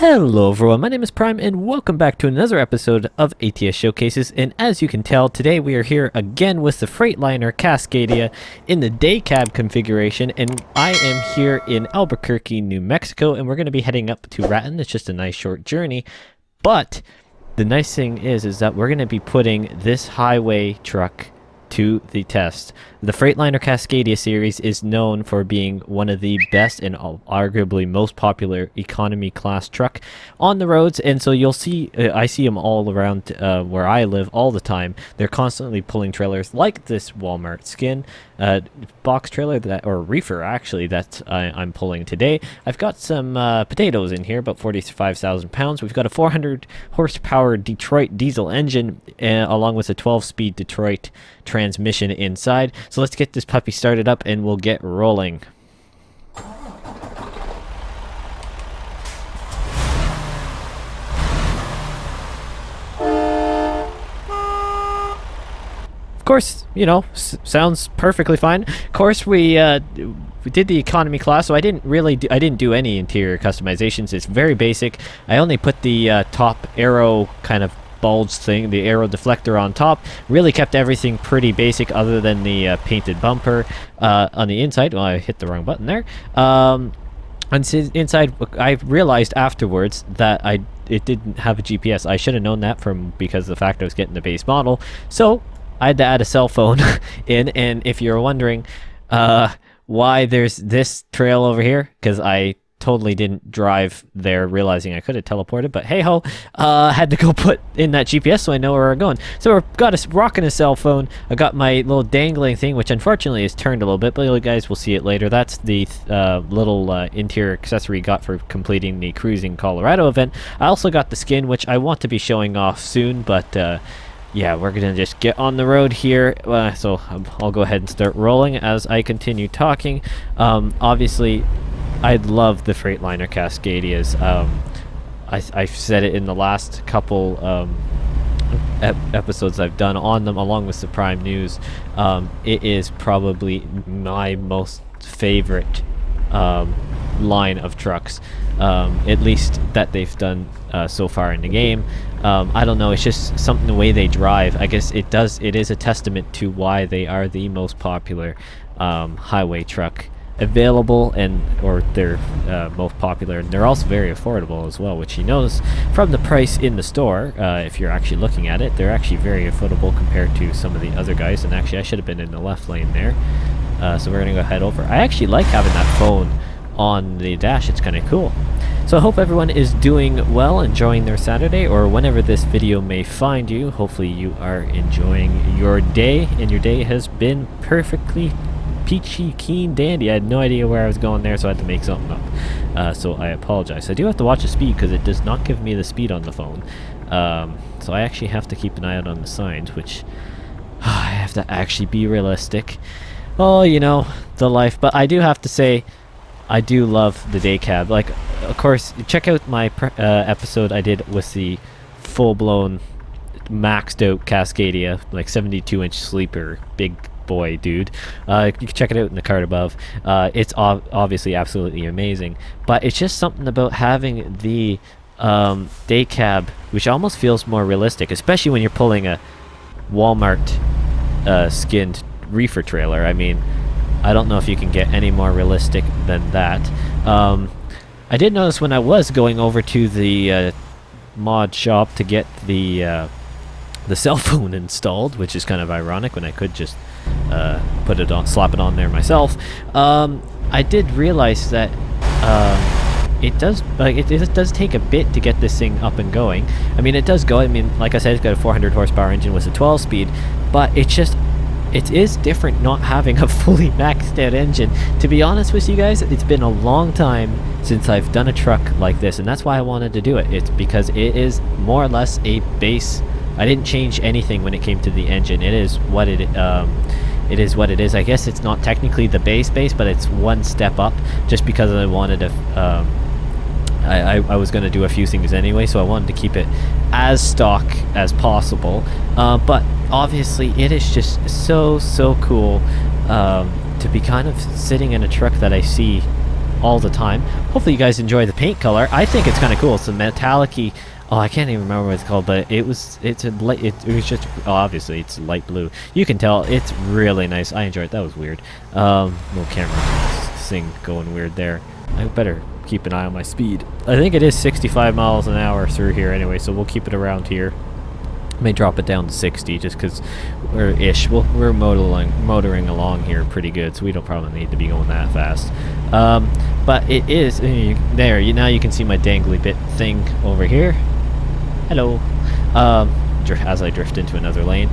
Hello everyone, my name is Prime and welcome back to another episode of ATS Showcases. And as you can tell, today we are here again with the Freightliner Cascadia in the day cab configuration, and I am here in Albuquerque, New Mexico, and we're going to be heading up to Raton. It's just a nice short journey, but the nice thing is that we're going to be putting this highway truck to the test. The Freightliner Cascadia series is known for being one of the best and arguably most popular economy class truck on the roads, and so you'll see I see them all around where I live all the time. They're constantly pulling trailers like this Walmart skin box trailer or reefer actually that I'm pulling today. I've got some potatoes in here, about 45,000 pounds. We've got a 400 horsepower Detroit diesel engine along with a 12-speed Detroit transmission inside. So let's get this puppy started up and we'll get rolling. Of course, you know, sounds perfectly fine. Of course, we did the economy class, so I didn't do any interior customizations. It's very basic. I only put the top arrow kind of bulge thing, the arrow deflector on top. Really kept everything pretty basic other than the painted bumper on the inside. Well, I hit the wrong button there. On inside, I realized afterwards that it didn't have a GPS. I should have known that because of the fact I was getting the base model. So I had to add a cell phone in, and if you're wondering why there's this trail over here, because I totally didn't drive there realizing I could have teleported, but hey ho, had to go put in that GPS so I know where we're going. So we've got us rocking a cell phone. I got my little dangling thing, which unfortunately is turned a little bit, but you guys will see it later. That's the little interior accessory got for completing the Cruising Colorado event. I also got the skin, which I want to be showing off soon, but yeah, we're gonna just get on the road here. So I'll go ahead and start rolling as I continue talking. Obviously, I love the Freightliner Cascadias. I've said it in the last couple episodes I've done on them, along with the Prime News. It is probably my most favorite line of trucks, at least that they've done so far in the game. I don't know, it's just something the way they drive. I guess it is a testament to why they are the most popular highway truck available, or they're most popular, and they're also very affordable as well, which you notice from the price in the store. If you're actually looking at it, they're actually very affordable compared to some of the other guys. And actually I should have been in the left lane there, so we're gonna go head over. I actually like having that phone on the dash. It's kind of cool. So I hope everyone is doing well, enjoying their Saturday, or whenever this video may find you. Hopefully you are enjoying your day, and your day has been perfectly peachy keen dandy. I had no idea where I was going there, so I had to make something up. So I apologize. I do have to watch the speed because it does not give me the speed on the phone. So I actually have to keep an eye out on the signs, which I have to actually be realistic. Oh, you know, the life. But I do have to say, I do love the day cab. Like, of course, check out my episode I did with the full-blown maxed out Cascadia, like 72-inch sleeper, big boy dude. You can check it out in the card above. It's obviously absolutely amazing, but it's just something about having the day cab, which almost feels more realistic, especially when you're pulling a Walmart skinned reefer trailer. I mean, I don't know if you can get any more realistic than that. I did notice when I was going over to the mod shop to get the cell phone installed, which is kind of ironic when I could just slap it on there myself. I did realize that it does take a bit to get this thing up and going. I mean, it does go. I mean, like I said, it's got a 400 horsepower engine with a 12-speed, but it is different not having a fully maxed out engine. To be honest with you guys, it's been a long time since I've done a truck like this, and that's why I wanted to do it. It's because it is more or less a base. I didn't change anything when it came to the engine. It is what it is what it is. I guess it's not technically the base, but it's one step up, just because I wanted to I was going to do a few things anyway, so I wanted to keep it as stock as possible. But obviously it is just so cool to be kind of sitting in a truck that I see all the time. Hopefully you guys enjoy the paint color. I think it's kind of cool. It's a metallic-y. Oh, I can't even remember what it's called, but it was just, oh, obviously it's light blue. You can tell it's really nice. I enjoyed it. That was weird. Little camera thing going weird there. I better keep an eye on my speed. I think it is 65 miles an hour through here anyway, so we'll keep it around here. May drop it down to 60 just because we're motoring along here pretty good, so we don't probably need to be going that fast. But it is there. Now you can see my dangly bit thing over here. Hello. As I drift into another lane.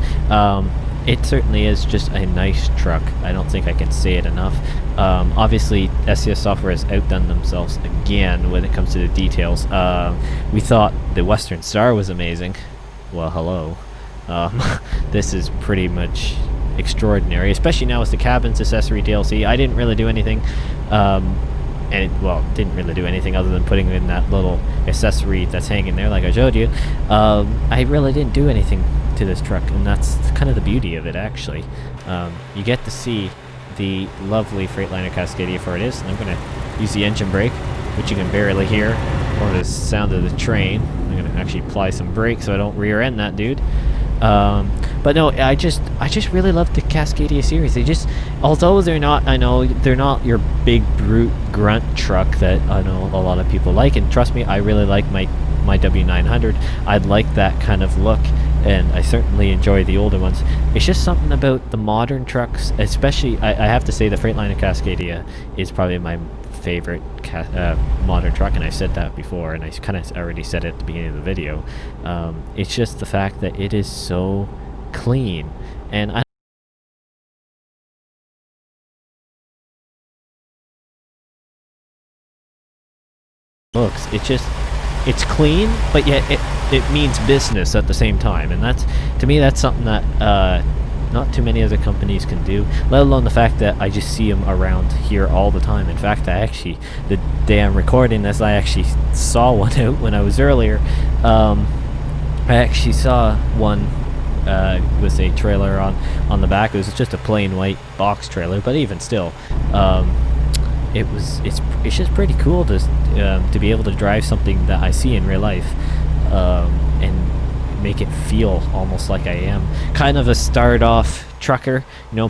It certainly is just a nice truck. I don't think I can say it enough. Obviously, SCS Software has outdone themselves again when it comes to the details. We thought the Western Star was amazing. Well, hello. This is pretty much extraordinary, especially now with the cabins accessory DLC. I didn't really do anything, didn't really do anything other than putting in that little accessory that's hanging there like I showed you. I really didn't do anything to this truck, and that's kind of the beauty of it, actually. You get to see the lovely Freightliner Cascadia for it is, and I'm going to use the engine brake, which you can barely hear, or the sound of the train. I'm going to actually apply some brakes so I don't rear end that dude. But no, I just really love the Cascadia series. They just, although they're not, I know they're not your big brute grunt truck that I know a lot of people like, and trust me, I really like my W900. I like that kind of look, and I certainly enjoy the older ones. It's just something about the modern trucks, especially, I have to say the Freightliner Cascadia is probably my favorite modern truck, and I said that before, and I kind of already said it at the beginning of the video. It's just the fact that it is so clean, and looks, it's clean, but yet it means business at the same time, and that's, to me, that's something that not too many other companies can do, let alone the fact that I just see them around here all the time. In fact, I actually, the day I'm recording this, I actually saw one out when I was earlier. I actually saw one with a trailer on the back. It was just a plain white box trailer, but even still, it's just pretty cool to be able to drive something that I see in real life, and make it feel almost like I am kind of a start-off trucker, you know,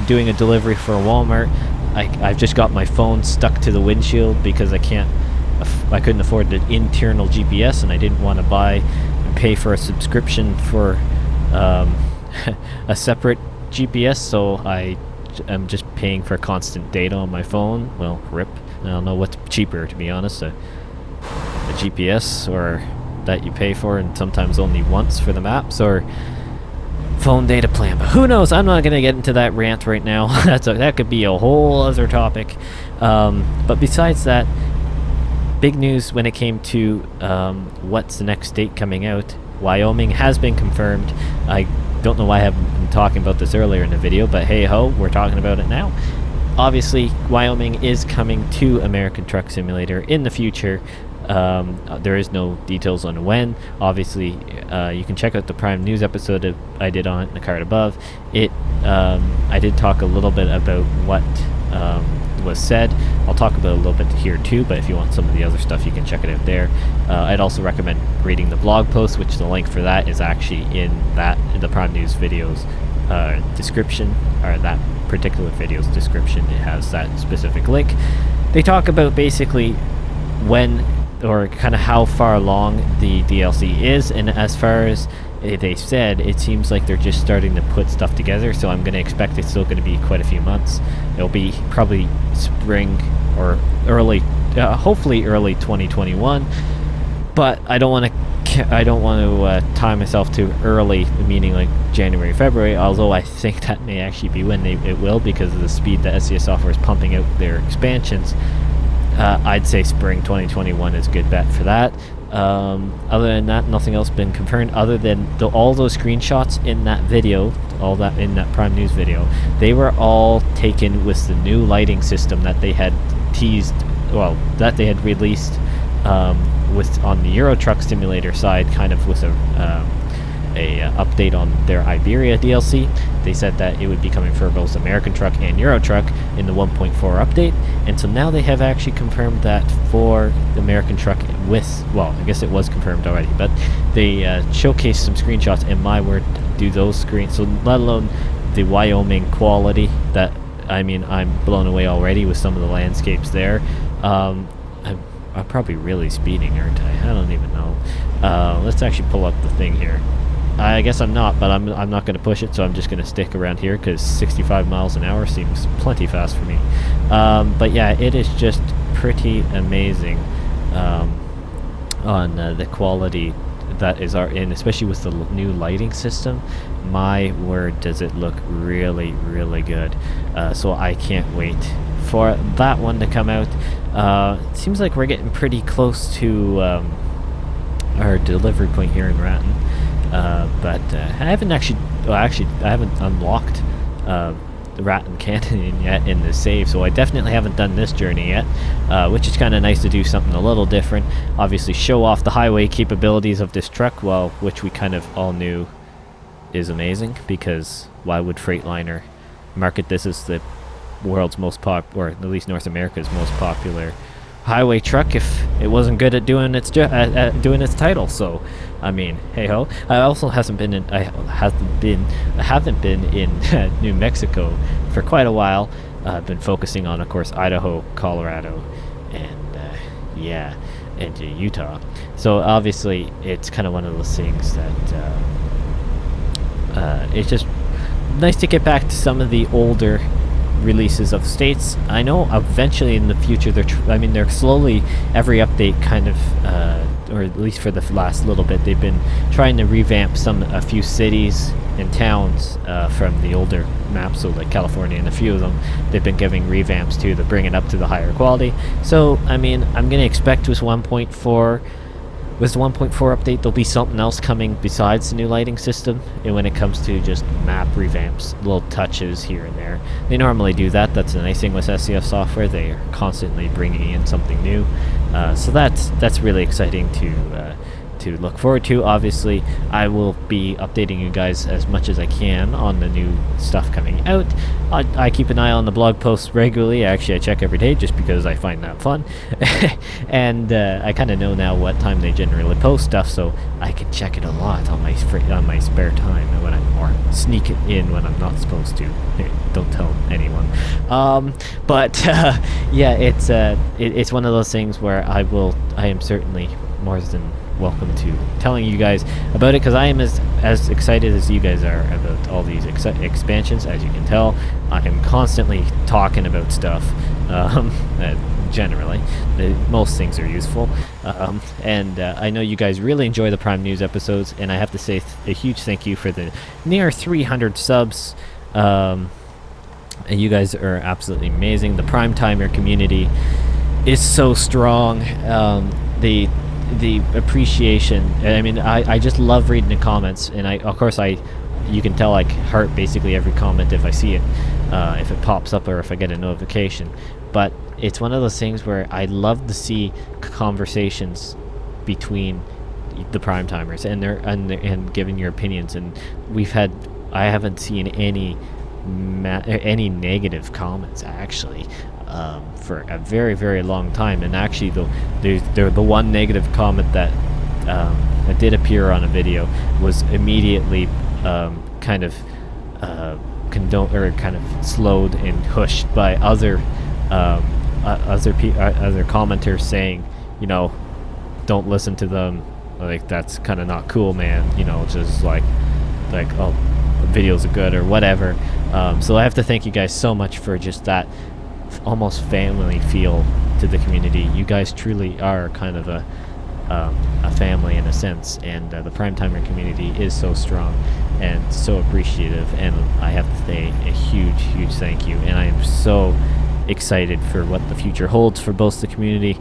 doing a delivery for Walmart. I've just got my phone stuck to the windshield because I couldn't afford the internal GPS, and I didn't want to buy and pay for a subscription for a separate GPS, so I'm just paying for constant data on my phone. Well, rip. I don't know what's cheaper, to be honest, a GPS or that you pay for and sometimes only once for the maps, or phone data plan. But who knows? I'm not going to get into that rant right now. That could be a whole other topic. But besides that, big news when it came to what's the next date coming out. Wyoming has been confirmed. I don't know why I haven't been talking about this earlier in the video, but hey ho, we're talking about it now. Obviously, Wyoming is coming to American Truck Simulator in the future. There is no details on when. Obviously, you can check out the Prime News episode I did on it in the card above. I did talk a little bit about what was said. I'll talk about it a little bit here too, but if you want some of the other stuff, you can check it out there. I'd also recommend reading the blog post, which the link for that is actually in the Prime News videos description, or that particular video's description. It has that specific link. They talk about basically when, or kind of how far along the DLC is, and as far as they said, it seems like they're just starting to put stuff together, so I'm going to expect it's still going to be quite a few months. It'll be probably spring or early, hopefully early 2021, but I don't want to tie myself to early, meaning like January, February, although I think that may actually be when it will, because of the speed that SCS Software is pumping out their expansions. I'd say spring 2021 is a good bet for that. Other than that, nothing else been confirmed other than all those screenshots in that video, all that in that Prime News video. They were all taken with the new lighting system that they had teased, well, that they had released with on the Euro Truck Simulator side, kind of with a update on their Iberia DLC. They said that it would be coming for both American Truck and Euro Truck in the 1.4 update, and so now they have actually confirmed that for the American Truck with, well, I guess it was confirmed already, but they showcased some screenshots, and my word, do those screens, so let alone the Wyoming quality, that, I mean, I'm blown away already with some of the landscapes there. I'm probably really speeding, aren't I? I don't even know. Let's actually pull up the thing here. I guess I'm not, but I'm not going to push it, so I'm just going to stick around here because 65 miles an hour seems plenty fast for me. But yeah, it is just pretty amazing on the quality that is in, especially with the new lighting system. My word, does it look really, really good. So I can't wait for that one to come out. It seems like we're getting pretty close to our delivery point here in Ratton. But I haven't actually, well, actually, I haven't unlocked the Ratton Canyon yet in the save, so I definitely haven't done this journey yet, which is kind of nice to do something a little different. Obviously, show off the highway capabilities of this truck, well, which we kind of all knew is amazing, because why would Freightliner market this as the world's most or at least North America's most popular highway truck if it wasn't good at doing its doing its title? So I mean, hey ho. I also haven't been in New Mexico for quite a while. I've been focusing on, of course, Idaho, Colorado, and yeah, and Utah. So obviously it's kind of one of those things that it's just nice to get back to some of the older releases of states. I know eventually in the future they're slowly, every update kind of or at least for the last little bit, they've been trying to revamp a few cities and towns from the older maps, so like California and a few of them they've been giving revamps to bring it up to the higher quality. So I mean, I'm gonna expect with the 1.4 update there'll be something else coming besides the new lighting system, and when it comes to just map revamps, little touches here and there. They normally do that. That's the nice thing with SCF software. They are constantly bringing in something new, so that's really exciting to look forward to. Obviously, I will be updating you guys as much as I can on the new stuff coming out. I keep an eye on the blog posts regularly. Actually, I check every day just because I find that fun. And I kind of know now what time they generally post stuff, so I can check it a lot on my spare time or sneak it in when I'm not supposed to. Hey, don't tell anyone. But yeah, it's one of those things where I am certainly more than welcome to telling you guys about it, because I am as excited as you guys are about all these expansions. As you can tell, I am constantly talking about stuff. Generally, most things are useful, and I know you guys really enjoy the Prime News episodes, and I have to say a huge thank you for the near 300 subs. And you guys are absolutely amazing. The Prime Timer community is so strong. The appreciation, I mean, I just love reading the comments, and you can tell I heart basically every comment if I see it, if it pops up or if I get a notification. But it's one of those things where I love to see conversations between the Prime Timers and giving your opinions, and I haven't seen any negative comments actually. For a very, very long time, and actually the one negative comment that did appear on a video was immediately kind of slowed and hushed by other commenters saying, you know, don't listen to them, like that's kind of not cool, man, you know, just like oh, videos are good or whatever. So I have to thank you guys so much for just that almost family feel to the community. You guys truly are kind of a family in a sense, and the Prime Timer community is so strong and so appreciative, and I have to say a huge thank you, and I am so excited for what the future holds for both the community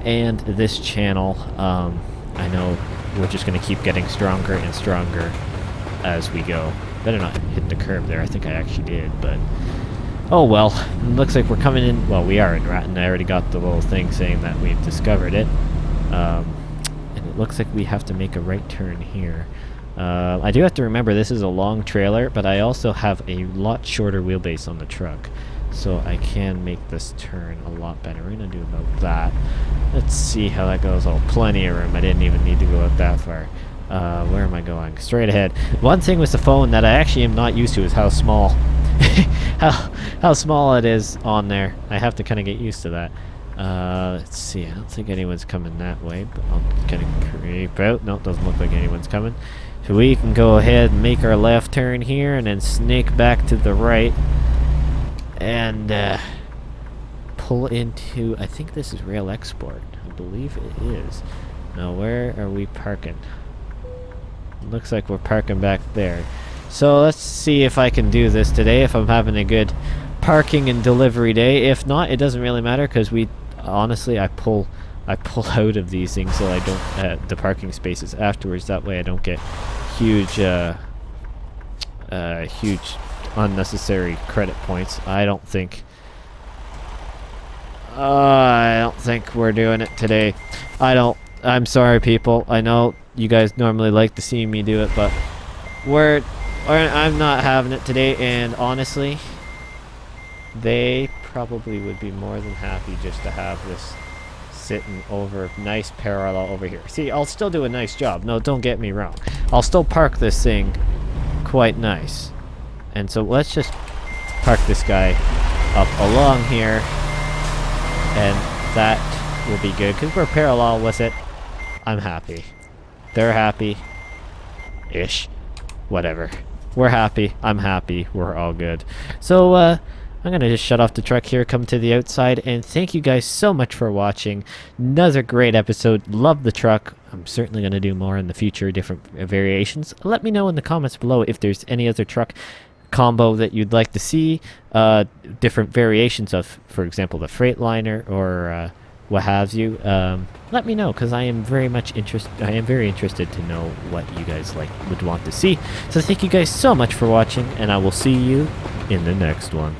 and this channel. I know we're just going to keep getting stronger and stronger as we go. Better not hit the curb there. I think I actually did, but oh well. Looks like we're coming in. Well, we are in Ratton. I already got the little thing saying that we've discovered it. And it looks like we have to make a right turn here. I do have to remember this is a long trailer, but I also have a lot shorter wheelbase on the truck, so I can make this turn a lot better. We're going to do about that. Let's see how that goes. Oh, plenty of room. I didn't even need to go out that far. Where am I going? Straight ahead. One thing with the phone that I actually am not used to is how small how small it is on there. I have to kind of get used to that. Let's see. I don't think anyone's coming that way, but I'm gonna creep out. No, it doesn't look like anyone's coming. So we can go ahead and make our left turn here and then snake back to the right and pull into, I think this is Rail Export. I believe it is. Now where are we parking? Looks like we're parking back there. So let's see if I can do this today, if I'm having a good parking and delivery day. If not, it doesn't really matter, because we honestly I pull out of these things so I don't the parking spaces afterwards. That way I don't get huge huge unnecessary credit points. I don't think we're doing it today. I'm sorry, people. I know you guys normally like to see me do it, but I'm not having it today, and honestly, they probably would be more than happy just to have this sitting over nice parallel over here. See, I'll still do a nice job. No, don't get me wrong. I'll still park this thing quite nice. And so let's just park this guy up along here, and that will be good because we're parallel with it. I'm happy. They're happy-ish. Whatever. We're happy. I'm happy. We're all good. So, I'm going to just shut off the truck here, come to the outside, and thank you guys so much for watching. Another great episode. Love the truck. I'm certainly going to do more in the future, different variations. Let me know in the comments below if there's any other truck combo that you'd like to see. Different variations of, for example, the Freightliner or what have you. Let me know, because I am very interested to know what you guys would want to see. So thank you guys so much for watching, and I will see you in the next one.